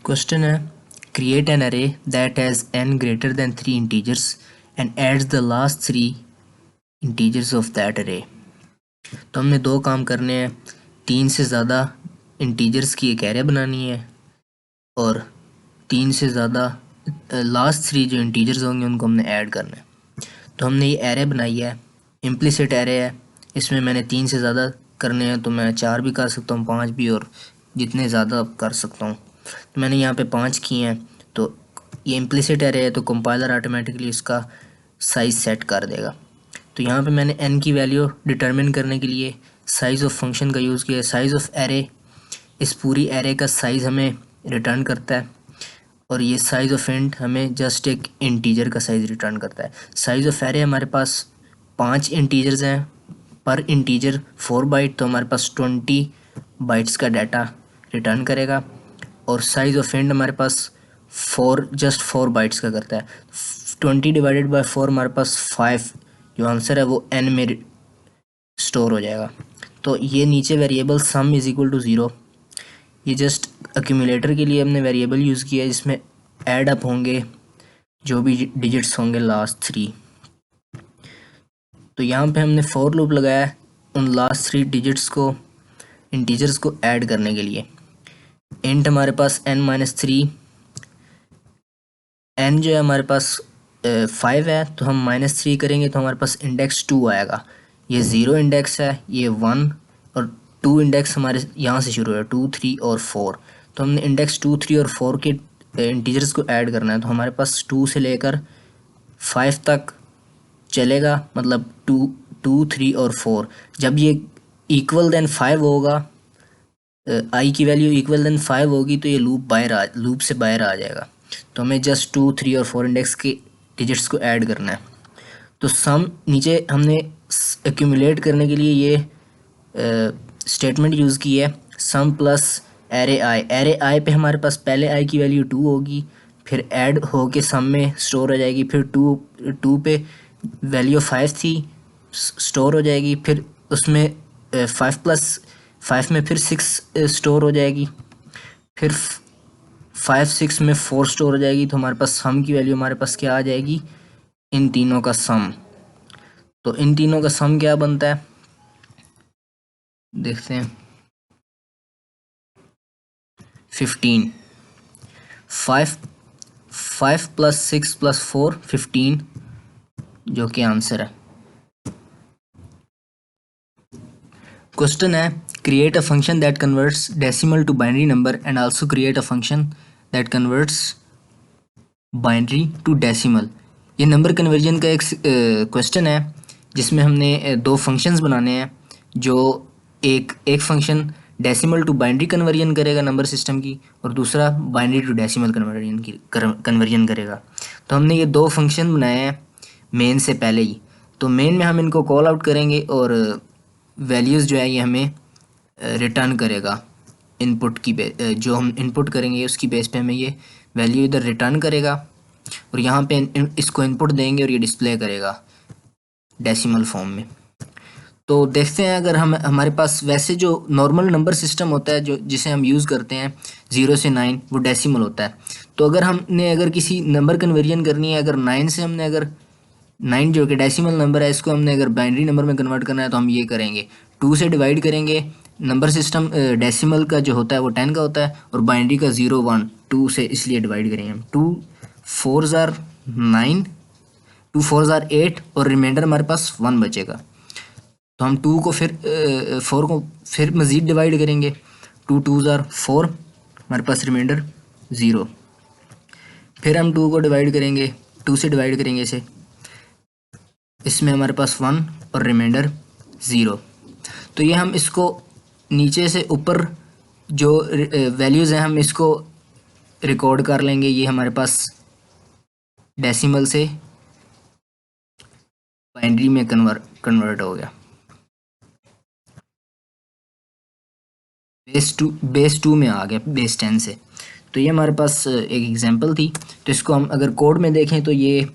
Question है create an array that has n greater than 3 integers and adds the last 3 integers of that array. तो हमने दो काम करने हैं, 3 से ज़्यादा इंटीजर्स की एक एरे बनानी है और 3 से ज़्यादा लास्ट 3 जो इंटीजर्स होंगे उनको हमने ऐड करना है। तो हमने ये एरे बनाई है, इम्प्लिसिट एरे है, इसमें मैंने 3 से ज़्यादा करने हैं तो मैं 4 भी कर सकता हूँ, 5 भी, और जितने ज़्यादा कर सकता हूँ। तो मैंने यहाँ पे 5 किए हैं। तो ये इम्प्लिसिट एरे है तो कंपाइलर ऑटोमेटिकली इसका साइज़ सेट कर देगा। तो यहाँ पे मैंने n की वैल्यू डिटरमिन करने के लिए साइज़ ऑफ फंक्शन का यूज़ किया। साइज़ ऑफ एरे इस पूरी एरे का साइज़ हमें रिटर्न करता है और ये साइज़ ऑफ इंट हमें जस्ट एक इंटीजर का साइज़ रिटर्न करता है। साइज़ ऑफ एरे हमारे पास 5 इंटीजर्स हैं, पर इंटीजर 4 बाइट, तो हमारे पास 20 बाइट्स का डाटा रिटर्न करेगा। और साइज़ ऑफ इंट हमारे पास 4 बाइट्स का करता है। 20 डिवाइडेड बाय 4 हमारे पास 5, जो आंसर है वो n में स्टोर हो जाएगा। तो ये नीचे variable sum is equal to 0, ये जस्ट एक्यूमुलेटर के लिए हमने वेरिएबल यूज़ किया है जिसमें ऐड अप होंगे जो भी डिजिट्स होंगे लास्ट 3। तो यहाँ पे हमने फॉर लूप लगाया है उन लास्ट 3 डिजिट्स को, इंटीजर्स को ऐड करने के लिए। इंट हमारे पास n-3, n जो है हमारे पास 5 है, तो हम -3 करेंगे तो हमारे पास इंडेक्स 2 आएगा। ये 0 इंडेक्स है, ये 1 और 2 इंडेक्स हमारे यहाँ से शुरू है, 2, 3 और 4। तो हमने इंडेक्स 2, 3 और 4 के इंटीजर्स को ऐड करना है। तो हमारे पास 2 से लेकर 5 तक चलेगा, मतलब 2, 3 और 4। जब ये इक्वल देन 5 होगा, आई की वैल्यू इक्वल देन 5 होगी तो ये लूप से बाहर आ जाएगा। तो हमें जस्ट 2, 3 और 4 इंडेक्स के डिजिट्स को ऐड करना है। तो सम नीचे हमने एक्यूमुलेट करने के लिए ये स्टेटमेंट यूज़ की है, सम प्लस एरे आई पे हमारे पास पहले आई की वैल्यू 2 होगी, फिर ऐड हो के सम में स्टोर हो जाएगी, फिर 2 पे वैल्यू 5 थी स्टोर हो जाएगी, फिर उसमें 5 प्लस 5 में फिर 6 स्टोर हो जाएगी, फिर 5, 6 में 4 स्टोर हो जाएगी। तो हमारे पास सम की वैल्यू हमारे पास क्या आ जाएगी, इन तीनों का सम। तो इन तीनों का सम क्या बनता है देखते हैं, 15। 5 प्लस 6 प्लस 4 15, जो कि आंसर है। क्वेश्चन है create a function that converts decimal to binary number and also create a function that converts binary to decimal. ये नंबर कन्वर्जन का एक क्वेश्चन है जिसमें हमने दो फंक्शंस बनाने हैं। जो एक function decimal to binary conversion करेगा नंबर सिस्टम की, और दूसरा बाइनरी टू डेसिमल कन्वर्जन करेगा। तो हमने ये दो फंक्शन बनाए हैं मेन से पहले ही। तो मेन में हम इनको कॉल आउट करेंगे और वैल्यूज़ जो है ये हमें रिटर्न करेगा। इनपुट की जो हम इनपुट करेंगे उसकी बेस पे हमें ये वैल्यू इधर रिटर्न करेगा और यहाँ पे इसको इनपुट देंगे और ये डिस्प्ले करेगा डेसिमल फॉर्म में। तो देखते हैं, अगर हम हमारे पास वैसे जो नॉर्मल नंबर सिस्टम होता है जो जिसे हम यूज़ करते हैं 0 से 9, वो डेसिमल होता है। तो अगर किसी नंबर कन्वर्जन करनी है, अगर 9 से हमने अगर 9 जो कि डेसिमल नंबर है, इसको हमने अगर बाइनरी नंबर में कन्वर्ट करना है तो हम ये करेंगे, 2 से डिवाइड करेंगे। नंबर सिस्टम डेसिमल का जो होता है वो 10 का होता है और बाइनरी का 0, 1, 2 से इसलिए डिवाइड करेंगे हम। 2 4 ज़ार 9, 2 4 ज़ार 8 और रिमाइंडर हमारे पास 1 बचेगा। तो हम 2 को फिर 4 को फिर मज़ीद डिवाइड करेंगे, 2 2 ज़ार 4, हमारे पास रिमाइंडर 0। फिर हम 2 को डिवाइड करेंगे, 2 से डिवाइड करेंगे इसे, इसमें हमारे पास 1 और रिमाइंडर 0। तो ये हम इसको नीचे से ऊपर जो वैल्यूज़ हैं हम इसको रिकॉर्ड कर लेंगे। ये हमारे पास डेसिमल से बाइनरी में कन्वर्ट हो गया। बेस 2 में आ गया बेस 10 से। तो ये हमारे पास एक एग्जांपल थी। तो इसको हम अगर कोड में देखें तो ये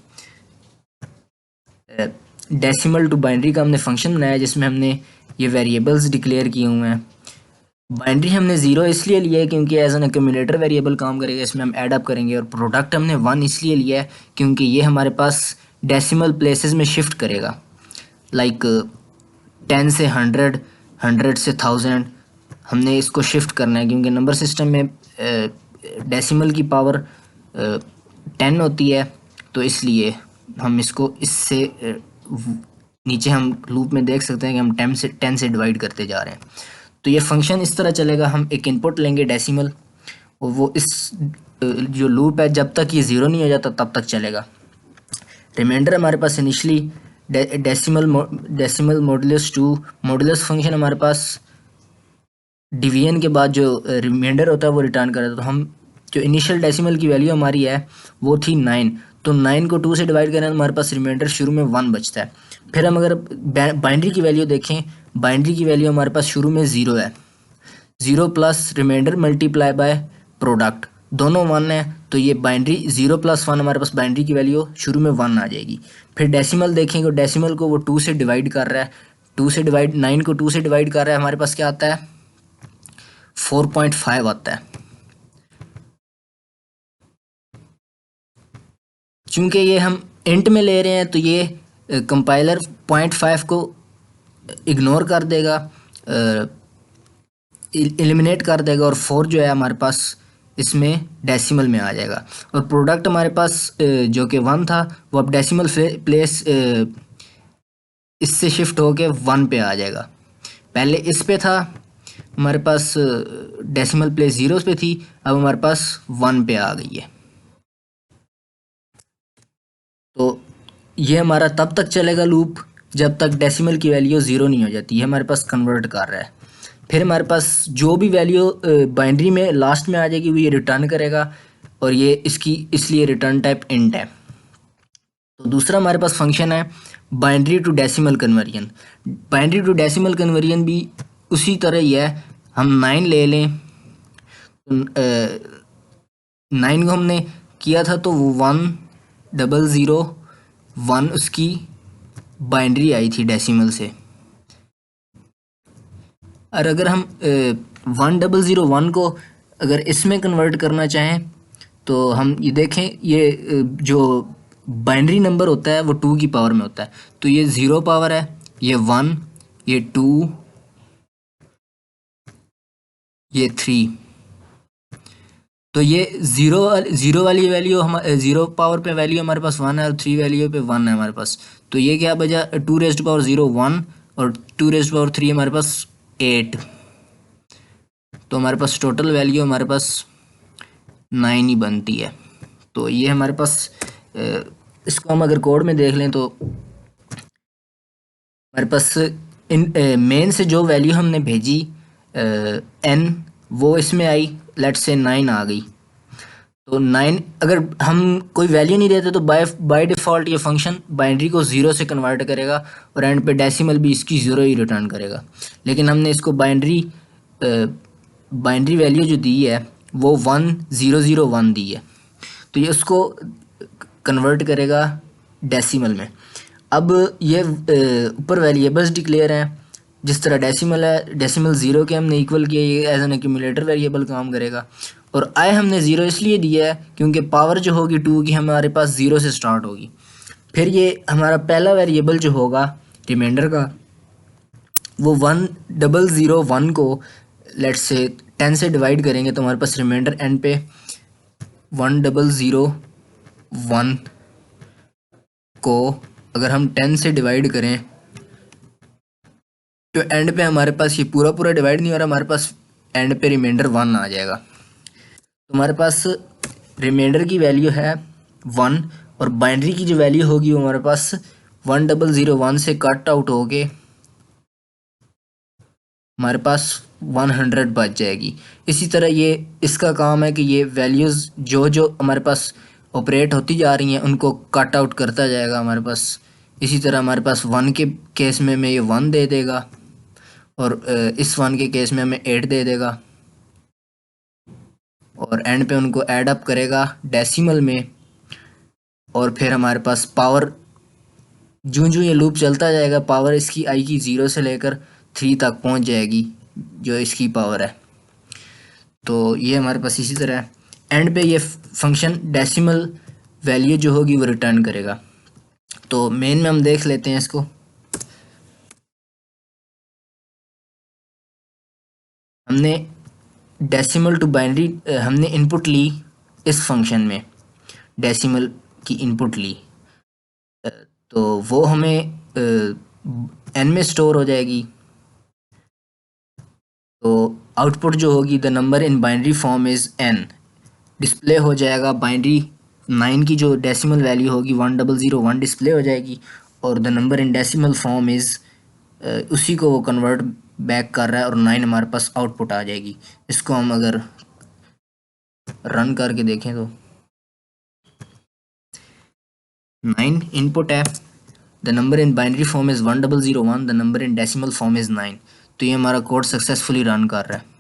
डेसिमल टू बाइनरी का हमने फंक्शन बनाया जिसमें हमने ये वेरिएबल्स डिक्लेयर किए हुए हैं। बाइनरी हमने ज़ीरो इसलिए लिया है क्योंकि एज एन एक्यूमुलेटर वेरिएबल काम करेगा, इसमें हम ऐड अप करेंगे। और प्रोडक्ट हमने वन इसलिए लिया है क्योंकि ये हमारे पास डेसिमल प्लेसेस में शिफ्ट करेगा, लाइक 10 से 100, 100 से 1000 हमने इसको शिफ्ट करना है क्योंकि नंबर सिस्टम में डेसिमल की पावर 10 होती है। तो इसलिए हम इसको इससे नीचे हम लूप में देख सकते हैं कि हम 10 से डिवाइड करते जा रहे हैं। तो ये फंक्शन इस तरह चलेगा, हम एक इनपुट लेंगे डेसिमल, और वो इस जो लूप है जब तक ये ज़ीरो नहीं हो जाता तब तक चलेगा। रिमाइंडर हमारे पास initially decimal modulus 2, modulus function हमारे पास डिवीजन के बाद जो रिमाइंडर होता है वो रिटर्न कर देता है। तो हम जो इनिशियल डेसिमल की वैल्यू हमारी है वो थी 9, तो 9 को 2 से डिवाइड करें तो हमारे पास रिमाइंडर शुरू में 1 बचता है। फिर हम अगर बाइनरी की वैल्यू देखें, बाइनरी की वैल्यू हमारे पास शुरू में 0 है, 0 plus remainder multiply by product, दोनों 1 है। तो ये बाइनरी 0 + 1 हमारे पास बाइनरी की वैल्यू शुरू में 1 आ जाएगी। फिर डेसिमल देखेंगे, डेसिमल को वो 2 से डिवाइड कर रहा है, 2 से डिवाइड 9 को 2 से डिवाइड कर रहा है, हमारे पास क्या आता है 4.5 आता है। चूंकि ये हम इंट में ले रहे हैं तो ये कंपाइलर 0.5 को इग्नोर कर देगा, एलिमिनेट कर देगा, और 4 जो है हमारे पास इसमें डेसिमल में आ जाएगा। और प्रोडक्ट हमारे पास जो कि 1 था वो अब डेसिमल प्लेस इससे शिफ्ट होके 1 पे आ जाएगा। पहले इस पे था हमारे पास डेसिमल प्लेस 0 पे थी, अब हमारे पास 1 पे आ गई है। तो ये हमारा तब तक चलेगा लूप जब तक डेसिमल की वैल्यू 0 नहीं हो जाती, ये हमारे पास कन्वर्ट कर रहा है। फिर हमारे पास जो भी वैल्यू बाइनरी में लास्ट में आ जाएगी वो ये रिटर्न करेगा, और ये इसकी इसलिए रिटर्न टाइप इंट है। तो दूसरा हमारे पास फंक्शन है binary to decimal conversion. Binary to decimal conversion भी उसी तरह ही है। हम 9 ले लें, 9 को हमने किया था तो वो 1001 उसकी बाइनरी आई थी डेसिमल से। और अगर हम 1001 को अगर इसमें कन्वर्ट करना चाहें तो हम ये देखें, ये जो बाइनरी नंबर होता है वो 2 की पावर में होता है, तो ये 0 पावर है, ये 1, ये 2, ये 3। तो ये ज़ीरो वाली वैल्यू हम 0 पावर पे वैल्यू हमारे पास 1 है, और 3 वैल्यू पे 1 है हमारे पास। तो ये क्या बचा 2⁻0 1, और 2⁻3 हमारे पास 8। तो हमारे पास टोटल वैल्यू हमारे पास 9 ही बनती है। तो ये हमारे पास इसको हम अगर कोड में देख लें तो हमारे पास इन मेन से जो वैल्यू हमने भेजी n वो इसमें आई, लेट्स से 9 आ गई। तो 9 अगर हम कोई वैल्यू नहीं देते तो बाय डिफ़ॉल्ट ये फंक्शन बाइनरी को 0 से कन्वर्ट करेगा, और एंड पे डेसिमल भी इसकी 0 ही रिटर्न करेगा। लेकिन हमने इसको बाइनरी वैल्यू जो दी है वो 1001 दी है, तो ये उसको कन्वर्ट करेगा डेसिमल में। अब ये ऊपर वेरिएबल्स डिक्लेयर हैं, जिस तरह डेसिमल है, डेसिमल 0 के हमने इक्वल किया, ये एज एन एक्यूमुलेटर वेरिएबल काम करेगा। और आई हमने 0 इसलिए दिया है क्योंकि पावर जो होगी 2 की हमारे पास 0 से स्टार्ट होगी। फिर ये हमारा पहला वेरिएबल जो होगा रिमाइंडर का वो 1001 को लेट्स से 10 से डिवाइड करेंगे तो हमारे पास रिमाइंडर एंड पे 1001 को अगर हम 10 से डिवाइड करें तो एंड पे हमारे पास ये पूरा डिवाइड नहीं हो रहा, हमारे पास एंड पे रिमाइंडर 1 आ जाएगा। तो हमारे पास रिमाइंडर की वैल्यू है 1, और बाइनरी की जो वैल्यू होगी वो हमारे पास 1001 से कट आउट होके हमारे पास 100 बच जाएगी। इसी तरह ये इसका काम है कि ये वैल्यूज़ जो हमारे पास ऑपरेट होती जा रही हैं उनको कट आउट करता जाएगा हमारे पास। इसी तरह हमारे पास 1 के केस में हमें ये 1 दे देगा, और इस 1 के केस में हमें 8 दे देगा, और एंड पे उनको ऐड अप करेगा डेसिमल में। और फिर हमारे पास पावर जूँ ये लूप चलता जाएगा, पावर इसकी आई की 0 से लेकर 3 तक पहुंच जाएगी जो इसकी पावर है। तो ये हमारे पास इसी तरह है। एंड पे ये फंक्शन डेसिमल वैल्यू जो होगी वो रिटर्न करेगा। तो मेन में हम देख लेते हैं इसको। हमने डेसिमल टू बाइनरी हमने इनपुट ली इस फंक्शन में, डेसिमल की इनपुट ली, तो वो हमें एन में स्टोर हो जाएगी। तो आउटपुट जो होगी the number in binary form is an, display हो जाएगा बाइनरी 9 की जो डेसिमल वैल्यू होगी 1001 डिस्प्ले हो जाएगी, और the number in decimal form is उसी को वो कन्वर्ट बैक कर रहा है और 9 हमारे पास आउटपुट आ जाएगी। इसको हम अगर रन करके देखें तो 9 इनपुट है, the number in binary form is 1001, the number in decimal form is 9। तो ये हमारा कोड सक्सेसफुली रन कर रहा है।